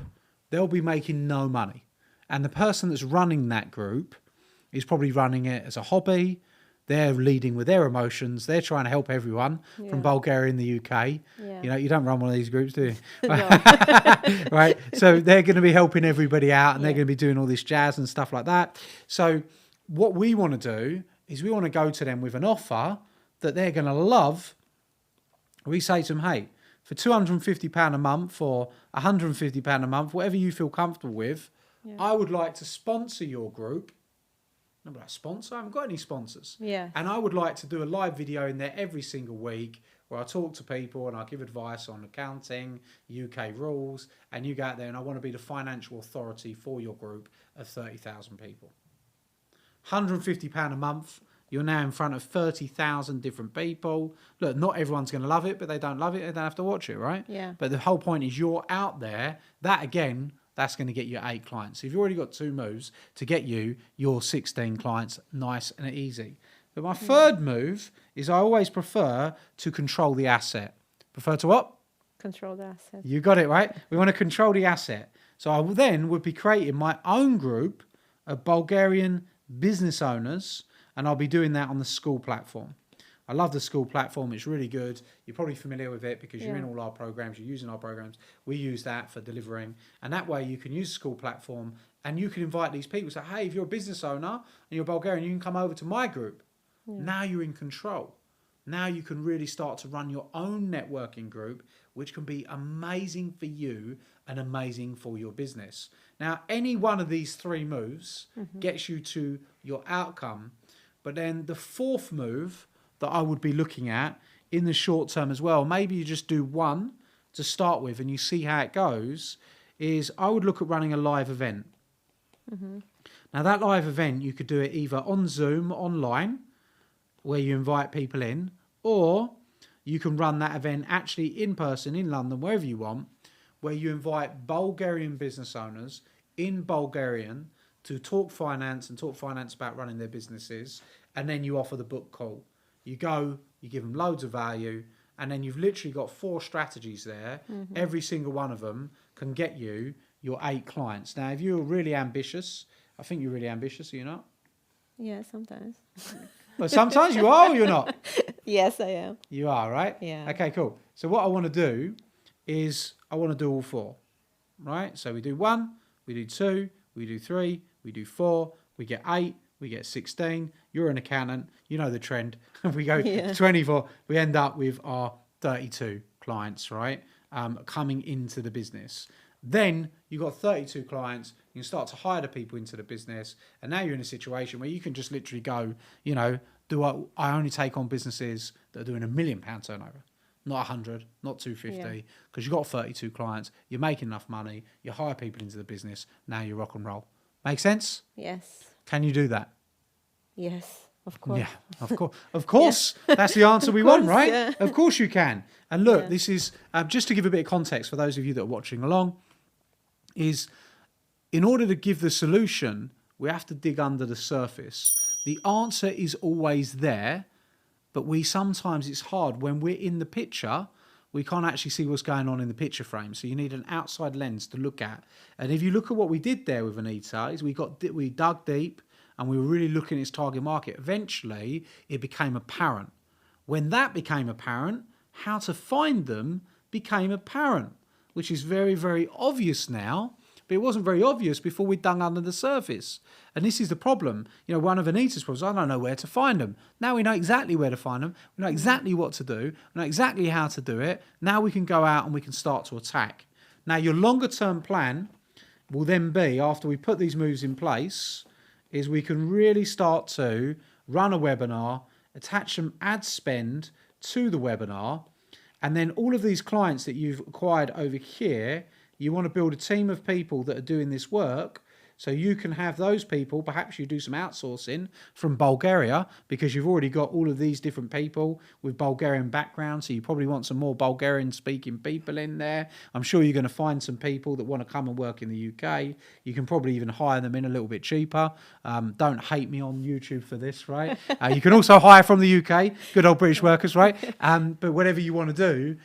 they'll be making no money. And the person that's running that group is probably running it as a hobby. They're leading with their emotions. They're trying to help everyone from Bulgaria and the UK. Yeah. You know, you don't run one of these groups, do you? Right? So they're going to be helping everybody out, and they're going to be doing all this jazz and stuff like that. So what we want to do is we want to go to them with an offer that they're going to love. We say to them, hey, for £250 a month or £150 a month, whatever you feel comfortable with, I would like to sponsor your group. I'm not a sponsor. I haven't got any sponsors. Yeah. And I would like to do a live video in there every single week where I talk to people and I give advice on accounting, UK rules, and you go out there and I want to be the financial authority for your group of 30,000 people. £150 a month. You're now in front of 30,000 different people. Look, not everyone's going to love it, but they don't love it, they don't have to watch it, right? Yeah. But the whole point is you're out there. That, again, that's going to get you 8 clients. So you've already got 2 moves to get you your 16 clients nice and easy. But my third move is I always prefer to control the asset. Prefer to what? Control the asset. You got it, right? We want to control the asset. So I would be creating my own group of Bulgarian business owners, and I'll be doing that on the school platform. I love the school platform. It's really good. You're probably familiar with it because you're in all our programs. You're using our programs. We use that for delivering. And that way you can use the school platform and you can invite these people. Say, hey, if you're a business owner and you're Bulgarian, you can come over to my group. Yeah. Now you're in control. Now you can really start to run your own networking group, which can be amazing for you and amazing for your business. Now, any one of these 3 moves gets you to your outcome. But then the fourth move that I would be looking at in the short term as well, maybe you just do one to start with and you see how it goes, is I would look at running a live event. Now that live event, you could do it either on Zoom, online, where you invite people in, or you can run that event actually in person in London, wherever you want, where you invite Bulgarian business owners in Bulgarian to talk finance about running their businesses, and then you offer the book call. You go, you give them loads of value, and then you've literally got 4 strategies there. Every single one of them can get you your 8 clients. Now, if you're really ambitious, I think you're really ambitious, are you not? Yeah, sometimes. Well, sometimes you are or you're not? Yes, I am. You are, right? Yeah. Okay, cool. So what I want to do is I want to do all 4, right? So we do 1, we do 2, we do 3, we do 4, we get 8, we get 16. You're an accountant, you know the trend. We go 24, we end up with our 32 clients, right? Coming into the business. Then you've got 32 clients, you can start to hire the people into the business, and now you're in a situation where you can just literally go, you know, I only take on businesses that are doing £1 million turnover, not 100, not 250, because you've got 32 clients, you're making enough money, you hire people into the business, now you rock and roll. Make sense? Yes. Can you do that? Yes, of course. Yeah, of course. Of course, that's the answer we want, right? Yeah. Of course you can. And look, this is, just to give a bit of context for those of you that are watching along, is in order to give the solution, we have to dig under the surface. The answer is always there, but sometimes it's hard. When we're in the picture, we can't actually see what's going on in the picture frame. So you need an outside lens to look at. And if you look at what we did there with Anita, is we dug deep and we were really looking at its target market. Eventually, it became apparent. When that became apparent, how to find them became apparent, which is very, very obvious now. But it wasn't very obvious before we dug under the surface. And this is the problem. You know, one of Anita's problems, I don't know where to find them. Now we know exactly where to find them. We know exactly what to do. We know exactly how to do it. Now we can go out and we can start to attack. Now your longer term plan will then be, after we put these moves in place, is we can really start to run a webinar, attach some ad spend to the webinar, and then all of these clients that you've acquired over here, you want to build a team of people that are doing this work, so you can have those people, perhaps you do some outsourcing from Bulgaria, because you've already got all of these different people with Bulgarian backgrounds, so you probably want some more Bulgarian speaking people in there. I'm sure you're going to find some people that want to come and work in the UK. You can probably even hire them in a little bit cheaper. Don't hate me on YouTube for this, right? You can also hire from the UK, good old British workers, right? But whatever you want to do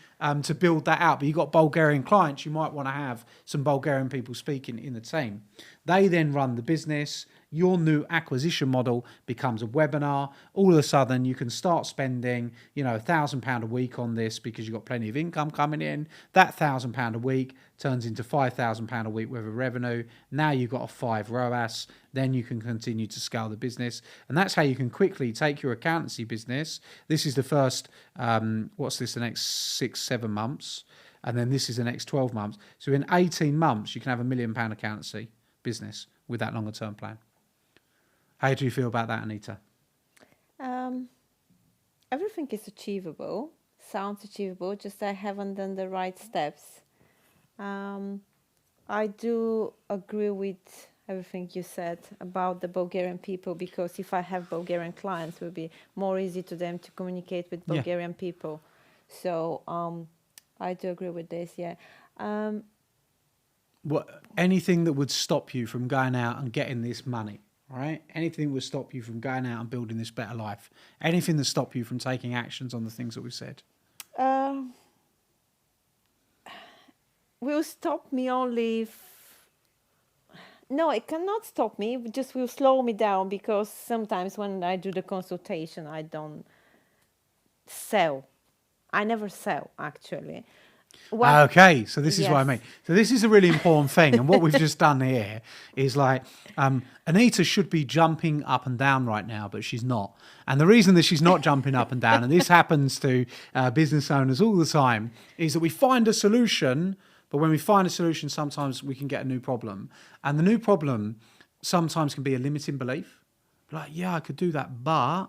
to build that out. But you've got Bulgarian clients, you might want to have some Bulgarian people speaking in the team. They then run the business. Your new acquisition model becomes a webinar. All of a sudden, you can start spending, £1,000 a week on this because you've got plenty of income coming in. That £1,000 a week turns into £5,000 a week worth of revenue. Now you've got a 5 ROAS. Then you can continue to scale the business. And that's how you can quickly take your accountancy business. This is the first, the next 6-7 months. And then this is the next 12 months. So in 18 months, you can have £1 million accountancy business with that longer term plan. How do you feel about that, Anita? Everything is achievable, sounds achievable, just I haven't done the right steps. I do agree with everything you said about the Bulgarian people, because if I have Bulgarian clients, it will be more easy to them to communicate with Bulgarian people. So I do agree with this, anything that would stop you from going out and getting this money, right? Anything that would stop you from going out and building this better life? Anything that stop you from taking actions on the things that we've said? Will stop me only no, it cannot stop me. It just will slow me down, because sometimes when I do the consultation, I don't sell. I never sell, actually. Okay, so this is what I mean. So this is a really important thing. And what we've just done here is Anita should be jumping up and down right now, but she's not. And the reason that she's not jumping up and down, and this happens to business owners all the time, is that we find a solution, but when we find a solution, sometimes we can get a new problem. And the new problem sometimes can be a limiting belief. I could do that, but...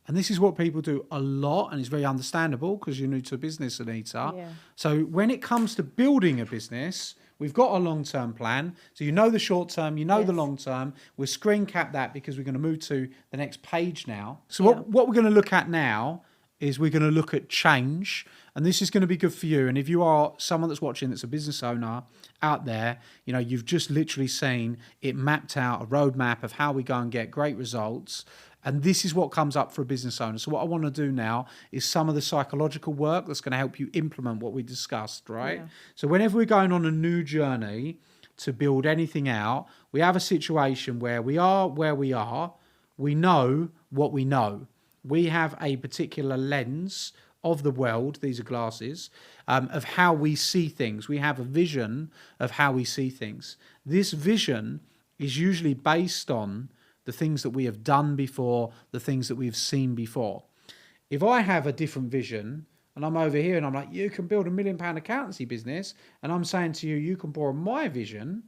And this is what people do a lot, and it's very understandable because you're new to business, Anita. Yeah. So when it comes to building a business, we've got a long-term plan. So you know the short term, you know the long term. We'll screen cap that because we're going to move to the next page now. So what we're going to look at now is we're going to look at change. And this is going to be good for you. And if you are someone that's watching that's a business owner out there, you've just literally seen it mapped out, a roadmap of how we go and get great results. And this is what comes up for a business owner. So what I want to do now is some of the psychological work that's going to help you implement what we discussed, right? Yeah. So whenever we're going on a new journey to build anything out, we have a situation where we are where we are. We know what we know. We have a particular lens of the world, these are glasses, of how we see things. We have a vision of how we see things. This vision is usually based on the things that we have done before, the things that we've seen before. If I have a different vision and I'm over here and I'm like, you can build £1 million accountancy business, and I'm saying to you, you can borrow my vision,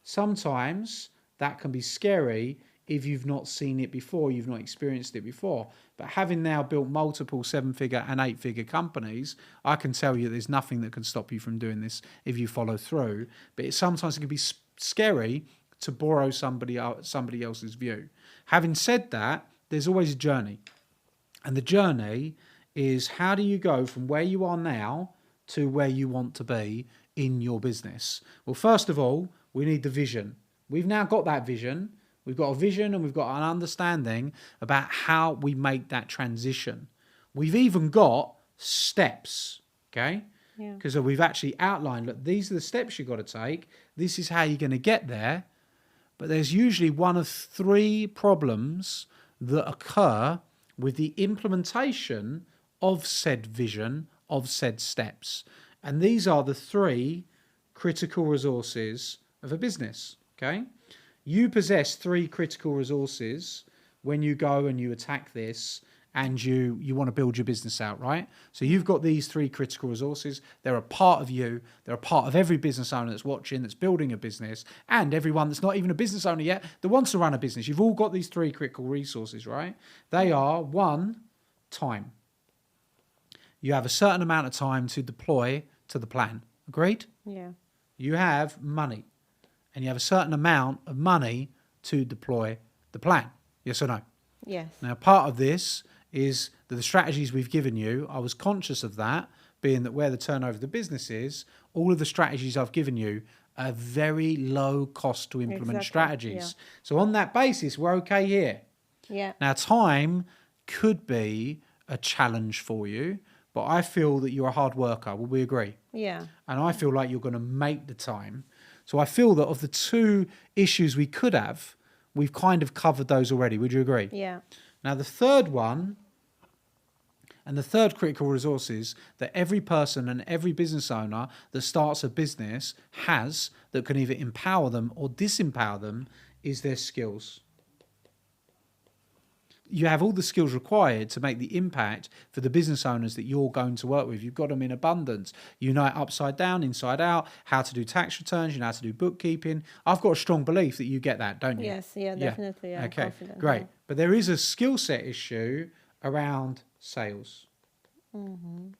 sometimes that can be scary if you've not seen it before, you've not experienced it before. But having now built multiple 7-figure and 8-figure companies, I can tell you there's nothing that can stop you from doing this if you follow through. But sometimes it can be scary to borrow somebody else's view. Having said that, there's always a journey. And the journey is, how do you go from where you are now to where you want to be in your business? Well, first of all, we need the vision. We've now got that vision. We've got a vision and we've got an understanding about how we make that transition. We've even got steps. Okay? Yeah. Because we've actually outlined, look, these are the steps you've got to take. This is how you're going to get there. But there's usually one of three problems that occur with the implementation of said vision, of said steps. And these are the three critical resources of a business. Okay? You possess three critical resources when you go and you attack this and you want to build your business out, right? So you've got these three critical resources. They're a part of you. They're a part of every business owner that's watching, that's building a business, and everyone that's not even a business owner yet that wants to run a business. You've all got these three critical resources, right? They are, one, time. You have a certain amount of time to deploy to the plan. Agreed? Yeah. You have money, and you have a certain amount of money to deploy the plan. Yes or no? Yes. Now, part of this is that the strategies we've given you, I was conscious of that, being that where the turnover of the business is, all of the strategies I've given you are very low cost to implement strategies. Yeah. So on that basis, we're okay here. Yeah. Now, time could be a challenge for you, but I feel that you're a hard worker. Will we agree? Yeah. And I feel like you're going to make the time. So I feel that of the two issues we could have, we've kind of covered those already. Would you agree? Yeah. Now, the third one, and the third critical resources that every person and every business owner that starts a business has that can either empower them or disempower them is their skills. You have all the skills required to make the impact for the business owners that you're going to work with. You've got them in abundance. You know it upside down, inside out, how to do tax returns, you know how to do bookkeeping. I've got a strong belief that you get that, don't you? Yes, yeah, definitely. Yeah. Okay, Confident, great. yeah. But there is a skill set issue around sales. Mm-hmm.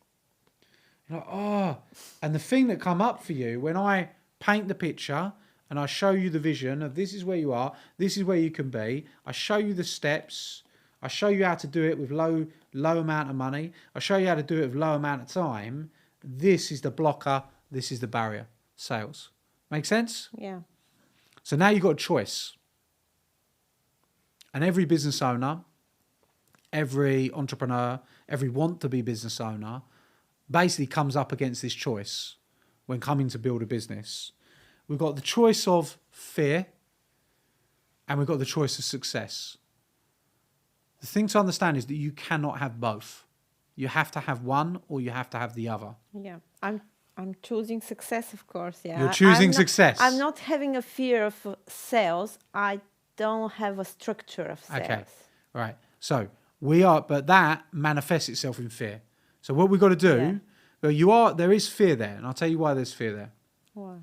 You're like, oh, and the thing that come up for you when I paint the picture and I show you the vision of this is where you are, this is where you can be, I show you the steps, I show you how to do it with low amount of money, I show you how to do it with low amount of time, this is the blocker, this is the barrier, sales. Make sense? Yeah. So now you've got a choice. And every business owner, every entrepreneur, every want-to-be business owner basically comes up against this choice when coming to build a business. We've got the choice of fear and we've got the choice of success. The thing to understand is that you cannot have both. You have to have one or you have to have the other. Yeah. I'm choosing success, of course. Yeah. You're choosing I'm not, success. I'm not having a fear of sales. I don't have a structure of sales. Okay, right. So but that manifests itself in fear. So what we've got to do, there is fear there, and I'll tell you why there's fear there. Why?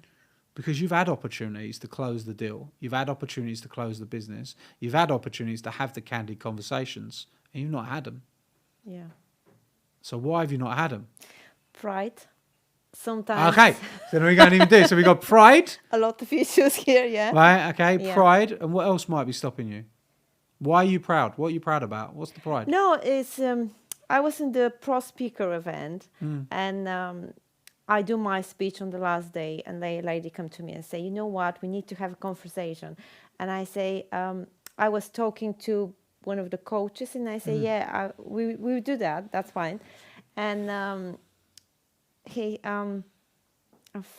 Because you've had opportunities to close the deal. You've had opportunities to close the business. You've had opportunities to have the candid conversations, and you've not had them. Yeah. So why have you not had them? Pride. Sometimes. Okay, so then we can't even do. So we've got pride. A lot of issues here, yeah. Right, okay, Yeah. pride. And what else might be stopping you? Why are you proud? What are you proud about? What's the pride? No, it's I was in the pro speaker event and I do my speech on the last day and the lady come to me and say, you know what, we need to have a conversation. And I say, I was talking to one of the coaches and I say, we will do that, that's fine. And he, I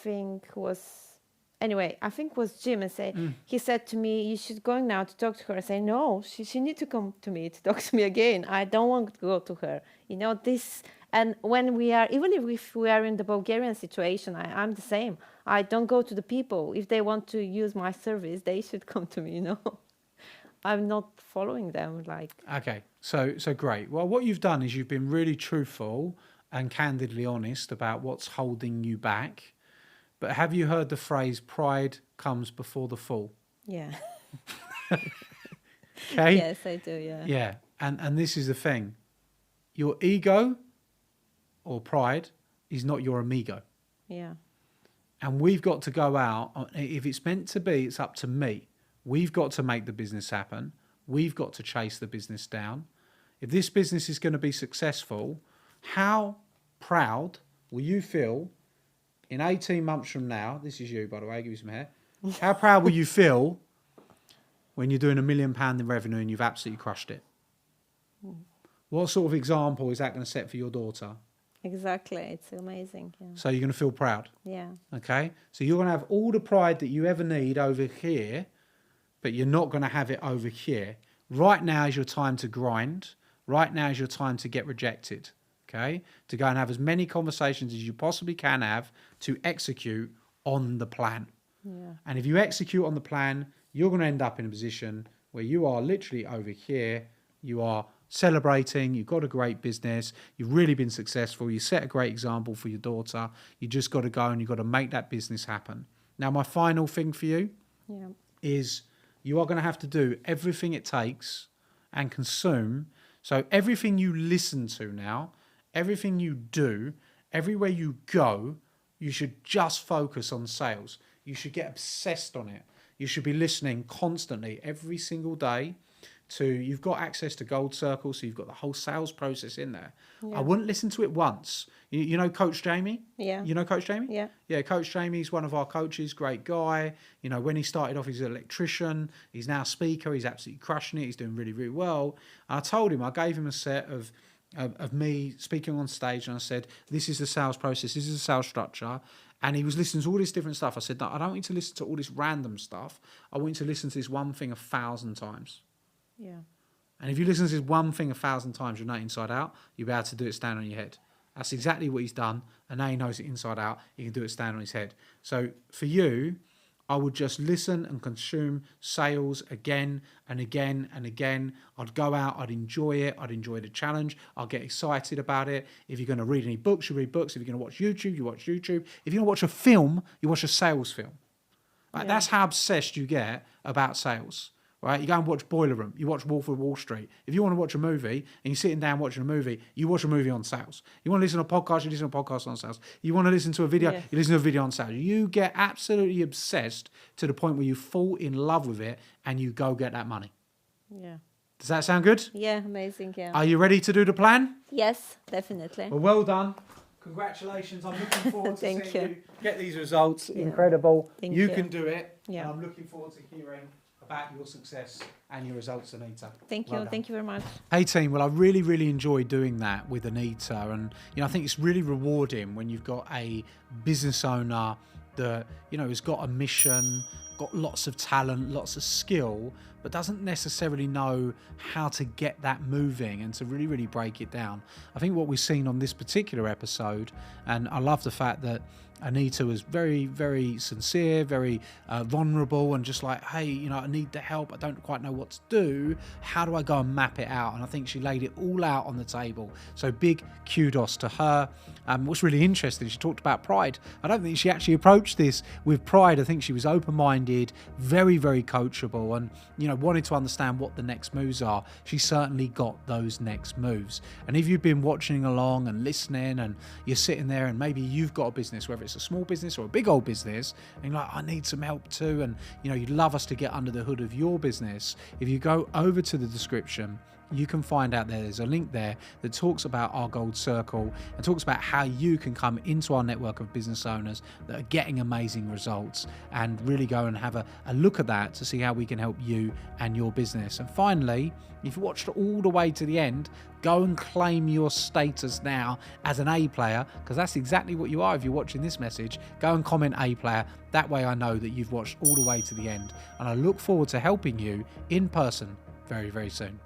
think was Jim and say, he said to me, you should go now to talk to her. I say, no, she need to come to me to talk to me again. I don't want to go to her. You know, this, and when we are, even if we are in the Bulgarian situation, I'm the same. I don't go to the people. If they want to use my service, they should come to me, you know. I'm not following them like. Okay, so great. Well, what you've done is you've been really truthful and candidly honest about what's holding you back. But have you heard the phrase, pride comes before the fall? Yeah. Okay? Yes, I do, yeah. Yeah, and this is the thing. Your ego or pride is not your amigo. Yeah. And we've got to go out. If it's meant to be, it's up to me. We've got to make the business happen. We've got to chase the business down. If this business is going to be successful, how proud will you feel in 18 months from now? This is you, by the way, I'll give you some hair. How proud will you feel when you're doing £1 million in revenue and you've absolutely crushed it? What sort of example is that going to set for your daughter? Exactly. It's amazing. Yeah. So you're going to feel proud. Yeah. Okay. So you're going to have all the pride that you ever need over here, but you're not going to have it over here. Right now is your time to grind. Right now is your time to get rejected. Okay. To go and have as many conversations as you possibly can have to execute on the plan. Yeah. And if you execute on the plan, you're going to end up in a position where you are literally over here. You are celebrating. You've got a great business. You've really been successful. You set a great example for your daughter. You just got to go and you've got to make that business happen. Now, my final thing for you is you are going to have to do everything it takes and consume. So everything you listen to now, everything you do, everywhere you go, you should just focus on sales. You should get obsessed on it. You should be listening constantly every single day to, you've got access to Gold Circle, so you've got the whole sales process in there. Yeah. I wouldn't listen to it once. You know Coach Jamie? Yeah. You know Coach Jamie? Yeah. Yeah, Coach Jamie's one of our coaches, great guy. You know, when he started off, he's an electrician. He's now a speaker. He's absolutely crushing it. He's doing really, really well. And I told him, I gave him a set of me speaking on stage, and I said, this is the sales process, this is the sales structure. And he was listening to all this different stuff. I said, no, I don't want you to listen to all this random stuff. I want you to listen to this one thing 1,000 times. Yeah. And if you listen to this one thing 1,000 times, you'll know it inside out. You'll be able to do it standing on your head. That's exactly what he's done. And now he knows it inside out. He can do it standing on his head. So for you, I would just listen and consume sales again and again and again. I'd go out, I'd enjoy it, I'd enjoy the challenge, I'll get excited about it. If you're going to read any books, you read books. If you're going to watch YouTube, you watch YouTube. If you're going to watch a film, you watch a sales film. Right? That's how obsessed you get about sales. Right? You go and watch Boiler Room, you watch Wolf of Wall Street. If you want to watch a movie and you're sitting down watching a movie, you watch a movie on sales. You want to listen to a podcast, you listen to a podcast on sales. You want to listen to a video, you listen to a video on sales. You get absolutely obsessed to the point where you fall in love with it and you go get that money. Yeah. Does that sound good? Yeah, amazing. Yeah. Are you ready to do the plan? Yes, definitely. Well done. Congratulations. I'm looking forward to seeing you get these results. Yeah. Incredible. Thank You you can do it. Yeah. And I'm looking forward to hearing about your success and your results, Anita. Thank you. Thank you very much. Hey team, well I really, really enjoyed doing that with Anita, and I think it's really rewarding when you've got a business owner that has got a mission, got lots of talent, lots of skill, but doesn't necessarily know how to get that moving and to really, really break it down. I think what we've seen on this particular episode, and I love the fact that Anita was very, very sincere, very vulnerable, and just like, hey, I need the help. I don't quite know what to do. How do I go and map it out? And I think she laid it all out on the table. So big kudos to her. What's really interesting, she talked about pride. I don't think she actually approached this with pride. I think she was open-minded, very, very coachable, and wanted to understand what the next moves are. She certainly got those next moves. And if you've been watching along and listening, and you're sitting there and maybe you've got a business, whether it's a small business or a big old business, and you're like, I need some help too, and you'd love us to get under the hood of your business, if you go over to the description, you can find out there's a link there that talks about our Gold Circle and talks about how you can come into our network of business owners that are getting amazing results, and really go and have a look at that to see how we can help you and your business. And finally, if you watched all the way to the end, go and claim your status now as an A player, because that's exactly what you are if you're watching this message. Go and comment A player. That way I know that you've watched all the way to the end, and I look forward to helping you in person very, very soon.